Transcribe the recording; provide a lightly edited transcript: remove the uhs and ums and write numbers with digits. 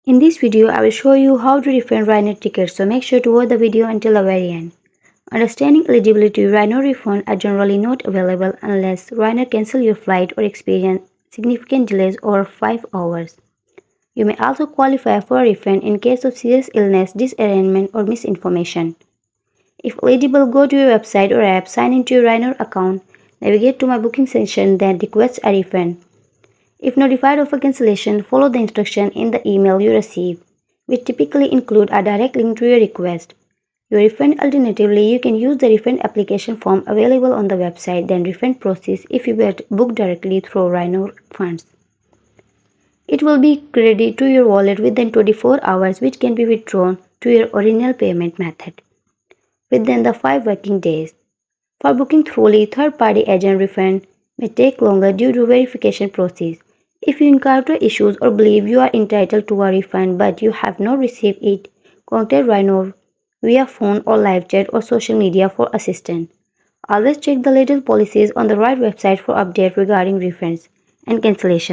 In this video, I will show you how to refund Ryanair tickets, so make sure to watch the video until the very end. Understanding eligibility, Ryanair Refund are generally not available unless Ryanair cancel your flight or experience significant delays over 5 hours. You may also qualify for a refund in case of serious illness, disarrangement or misinformation. If eligible, go to your website or app, sign into your Ryanair account, navigate to my booking section, then request a refund. If notified of a cancellation, follow the instructions in the email you receive, which typically include a direct link to your request. Your refund. Alternatively, you can use the refund application form available on the website, then refund process if you book directly through Ryanair funds. It will be credited to your wallet within 24 hours, which can be withdrawn to your original payment method within the 5 working days. For booking through a third-party agent, refund may take longer due to verification process. If you encounter issues or believe you are entitled to a refund but you have not received it, contact Ryanair via phone or live chat or social media for assistance. Always check the latest policies on the right website for updates regarding refunds and cancellations.